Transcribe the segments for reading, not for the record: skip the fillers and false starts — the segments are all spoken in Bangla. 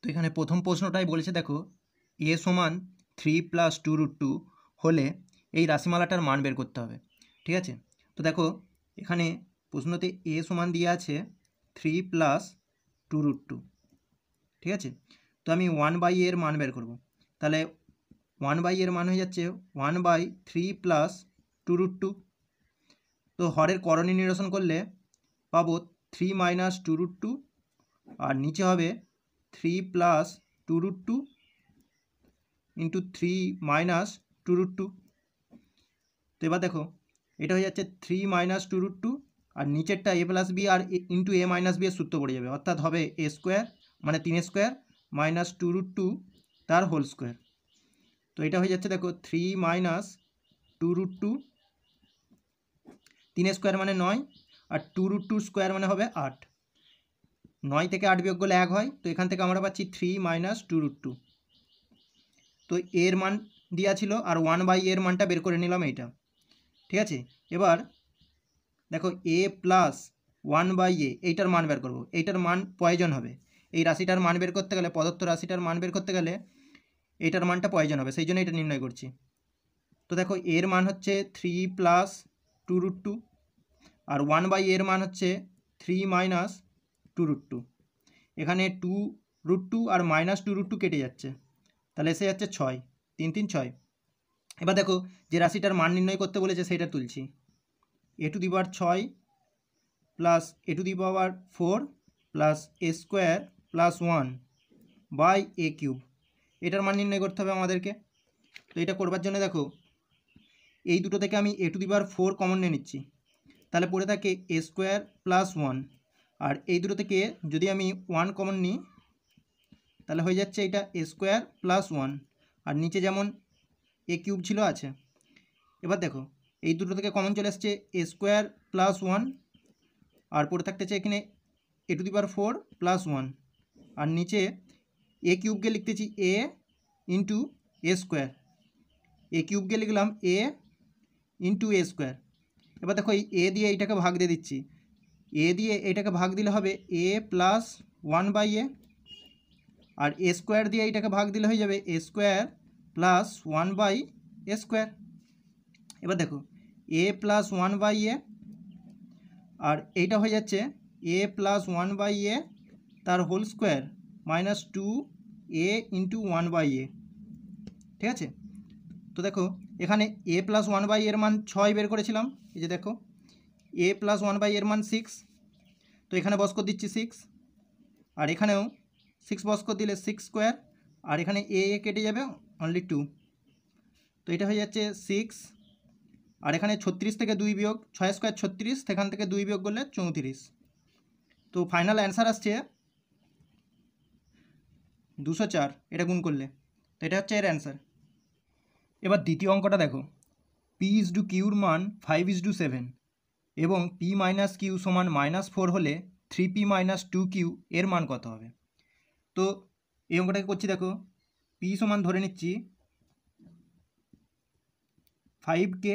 তো এখানে প্রথম প্রশ্নটাই বলেছে, দেখো এ সমান 3 + 2√2 হলে এই রাশিমালাটার মান বের করতে হবে। ঠিক আছে, তো দেখো এখানে প্রশ্নতে এ সমান দিয়ে আছে 3 + 2√2। ঠিক আছে, তো আমি 1/a এর মান বের করব। তাহলে 1/a এর মান হয়ে যাচ্ছে 1/3 + 2√2। তো হরের করণী নিরসন করলে পাবো 3 - 2√2, আর নিচে হবে 3 + 2√2 × 3 - 2√2। তো এবার দেখো এটা হয়ে যাচ্ছে 3 - 2√2, আর নিচেরটা a + b আর ইন্টু a - b এর সূত্র পড়ে যাবে, অর্থাৎ হবে a স্কোয়ার মানে 3 স্কোয়ার মাইনাস 2√2 তার হোল স্কোয়ার। তো এটা হয়ে যাচ্ছে দেখো 3 - 2√2, 3 স্কোয়ার মানে 9, আর 2√2 স্কোয়ার মানে হবে 8। 9 থেকে 8 বিয়োগ করলে 1 হয়, তো এখান থেকে আমরা পাচ্ছি 3 - 2√2। তো এর মান দেওয়া ছিল, আর 1/a এর মানটা বের করে নিলাম এইটা। ঠিক আছে, এবার দেখো a + 1/a এইটার মান বের করব। এইটার মান প্রয়োজন হবে, এই রাশিটার মান বের করতে গেলে, প্রদত্ত রাশিটার মান বের করতে গেলে এইটার মানটা প্রয়োজন হবে, সেই জন্য এটা নির্ণয় করছি। তো দেখো এর মান হচ্ছে 3 + 2√2, আর 1/a এর মান হচ্ছে 3 - 2√2। এখানে 2√2 আর -2√2 কেটে যাচ্ছে, তাহলে এসে যাচ্ছে 6, 3 3 6। এবার দেখো যে রাশিটার মান নির্ণয় করতে বলেছে সেইটা তুলছি। a⁴ plus a⁴ plus a² plus 1/a³, এটার মান নির্ণয় করতে হবে আমাদেরকে। তো এটা করবার জন্য দেখো এই দুটো থেকে আমি a⁴ কমন নিয়ে নিচ্ছি, তাহলে পড়ে থাকে a² প্লাস 1, আর এই দুটো থেকে যদি আমি 1 কমন নিই তাহলে হয়ে যাচ্ছে এটা a² প্লাস 1, আর নিচে যেমন a³ ছিল আছে। এবার দেখো এই দুটো থেকে কমন চলে আসছে a² প্লাস 1, আর পড়ে থাকতেছে এখানে a⁴ প্লাস 1, আর নিচে a³ লিখতেছি a ইন্টু a², a³ লিখলাম a ইন্টু a²। এবার দেখো এই a দিয়ে এইটাকে ভাগ দিয়ে দিচ্ছি, a দিয়ে এইটাকে ভাগ দিলে হবে a plus 1/a, R a² দিয়ে এইটাকে ভাগ দিলে হয়ে যাবে a² প্লাস 1/a²। এবার দেখো a প্লাস 1/a, আর এইটা হয়ে যাচ্ছে a প্লাস 1/a তার whole square minus 2a into 1/a। ঠিক আছে, তো দেখো এখানে a প্লাস 1/a এর মান 6 বের করেছিলাম, এই যে দেখো a প্লাস 1/a এর মান 6, তো এখানে বস করে দিচ্ছি 6, আর এখানেও 6 বস করে দিলে 6 স্কোয়ার, আর এখানে a কেটে যাবে অনলি 2, তো এটা হয়ে যাচ্ছে 6, আর এখানে 36 থেকে 2 বিয়োগ 6 স্কোয়ার 36, সেখান থেকে 2 বিয়োগ করলে 34। তো ফাইনাল অ্যান্সার আসছে 204, এটা গুণ করলে, তো এটা হচ্ছে এর অ্যান্সার। এবার দ্বিতীয় অঙ্কটা দেখো, p/q-র মান 5/7 এবং p - q সমান -4 হলে 3p - 2q এর মান কত হবে। তো এই অঙ্কটাকে করছি, দেখো p সমান ধরে নিচ্ছি 5k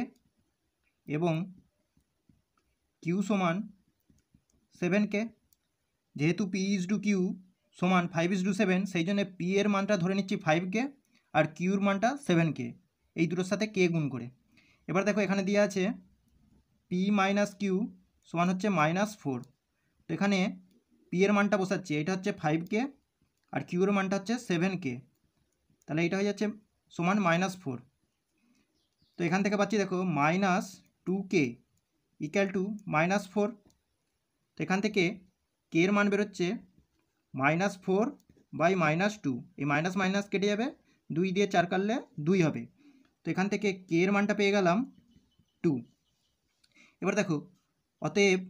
এবং q সমান 7k। যেহেতু p/q সমান 5/7, সেই জন্য p এর মানটা ধরে নিচ্ছি 5k আর qর মানটা 7k, এই দুটোর সাথে k গুণ করে। এবার দেখো এখানে দেওয়া আছে p - q সমান হচ্ছে -4, তো এখানে p এর মানটা বসাচ্ছি, এটা হচ্ছে 5k আর q এর মানটা হচ্ছে 7k, তাহলে এটা হয়ে যাচ্ছে সমান -4। তো এখান থেকে পাচ্ছি দেখো -2k ইকুয়াল টু -4, তো এখান থেকে k এর মান বেরোচ্ছে -4/-2, এই মাইনাস মাইনাস কেটে যাবে, 2 দিয়ে 4 কাটলে 2 হবে, তো এখান থেকে k এর মানটা পেয়ে গেলাম 2। এবার দেখো অতএব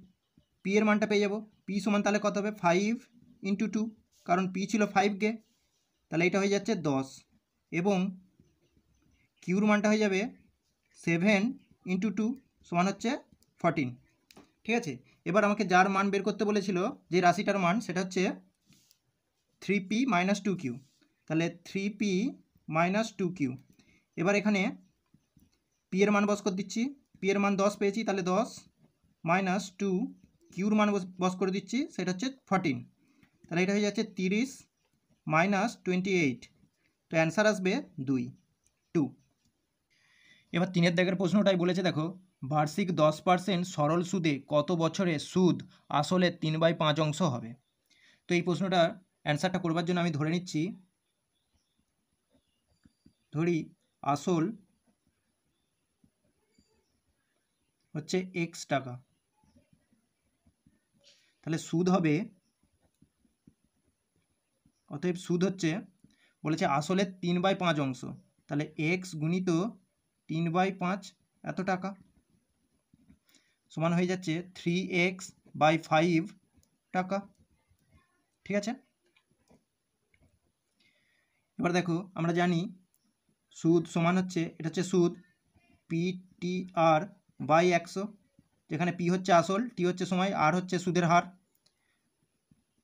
p এর মানটা পেয়ে যাব, p সমান তাহলে কত হবে 5 × 2, কারণ p ছিল 5k, তাহলে এটা হয়ে যাচ্ছে 10, এবং qর মানটা হয়ে যাবে 7 × 2 সমান হচ্ছে 14। ঠিক আছে, এবার আমাকে যার মান বের করতে বলেছিল, যে রাশিটার মান, সেটা হচ্ছে 3p - 2q, তাহলে 3p - 2q। এবার এখানে p এর মান বস করে দিচ্ছি, p এর মান 10 পেয়েছি, তাহলে 10 - 2, qর মান বস করে দিচ্ছি, সেটা হচ্ছে 14, তাহলে এটা হয়ে যাচ্ছে 30 মাইনাস 28, তো অ্যান্সার আসবে 2। এবার 3 দাগের প্রশ্নটাই বলেছে, দেখো বার্ষিক 10% সরল সুদে কত বছরে সুদ আসলে 3/5 অংশ হবে। তো এই প্রশ্নটার অ্যান্সারটা করবার জন্য আমি ধরে নিচ্ছি, ধরি আসল হচ্ছে x টাকা, তাহলে সুদ হবে, অতএব সুদ হচ্ছে, বলেছে আসলে 3/5 অংশ, তাহলে x গুণিত 3/5 এত টাকা সমান হয়ে যাচ্ছে 3x/5 টাকা। ঠিক আছে, এবার দেখো আমরা জানি সুদ সমান হচ্ছে, এটা হচ্ছে সুদ PTR/100, যেখানে P হচ্ছে আসল, T হচ্ছে সময়, R হচ্ছে সুদের হার।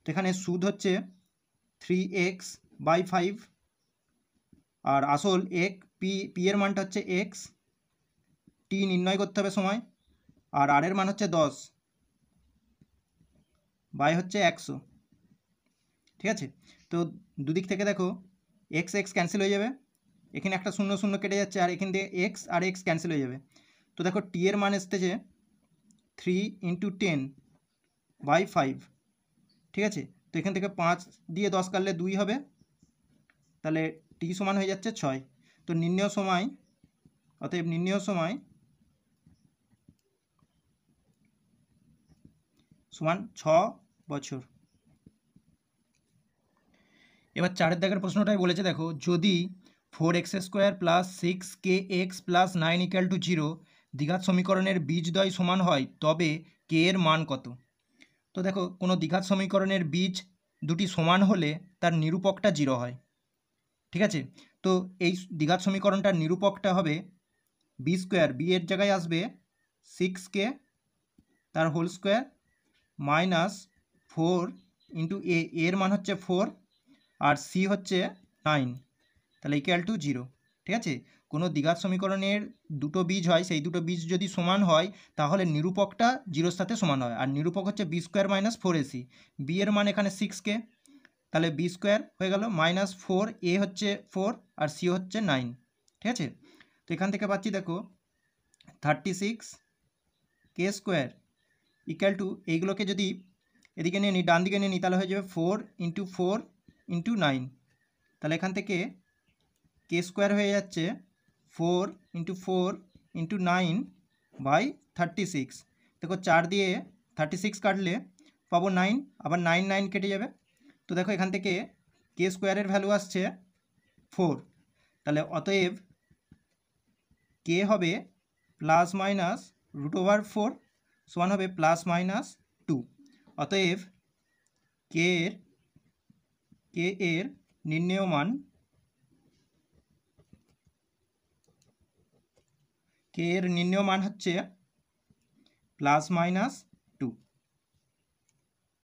তো এখানে সুদ হচ্ছে 3x/5, আর আসল P এর মানটা হচ্ছে x, T নির্ণয় করতে হবে সময়, আর R এর মান হচ্ছে 10 বাই হচ্ছে 100। ঠিক আছে, তো দুদিক থেকে দেখো x ক্যান্সেল হয়ে যাবে, এখানে একটা 0 0 কেটে যাচ্ছে, আর এখান থেকে x আর x ক্যান্সেল হয়ে যাবে। তো দেখো T এর মান আসতেছে 3 × 10/5। ঠিক আছে, তো এখান থেকে 5 দিয়ে 10 কাটলে 2 হবে, তাহলে T সমান হয়ে যাচ্ছে 6। তো নির্ণয় সময়, অতএব নির্ণয় সময় সমান 6 বছর। এবার 4 দাগের প্রশ্নটাই বলেছে, দেখো যদি 4x² + 6kx + 9 = 0 দ্বিঘাত সমীকরণের বীজদ্বয় সমান হয়, তবে k এর মান কত? তো দেখো কোনো দ্বিঘাত সমীকরণের বীজ দুটি সমান হলে তার নিরূপকটা 0 হয়। ঠিক আছে, তো এই দ্বিঘাত সমীকরণটার নিরূপকটা হবে b², b এর জায়গায় আসবে 6k তার হোল স্কোয়ার মাইনাস 4 × a, এর মান হচ্ছে 4 আর c হচ্ছে 9, তাহলে = 0। ঠিক আছে, কোনো দ্বিঘাত সমীকরণের দুটো বীজ হয়, সেই দুটো বীজ যদি সমান হয় তাহলে নিরূপকটা 0-র সাথে সমান হয়, আর নিরূপক হচ্ছে b² - 4ac। b এর মান এখানে 6k, তাহলে b² হয়ে গেল মাইনাস 4, a হচ্ছে 4 আর c হচ্ছে 9। ঠিক আছে, তো এখান থেকে পাচ্ছি দেখো 36k² = এইগুলোকে যদি এদিকে নিয়ে নিই, ডান দিকে নিয়ে নিই, তাহলে হয়ে যাবে 4 × 4 × 9, তাহলে এখান থেকে k² হয়ে যাচ্ছে 4 × 4 × 9/36। দেখো 4 দিয়ে 36 কাটলে পাবো 9, আবার 9 9 কেটে যাবে। তো দেখো এখান থেকে k² এর ভ্যালু আসছে 4, তাহলে অতএব k হবে ±√4 সমান হবে ±2। অতএব k এর নির্ণেয় মান, k এর নির্ণেয় মান হচ্ছে ±2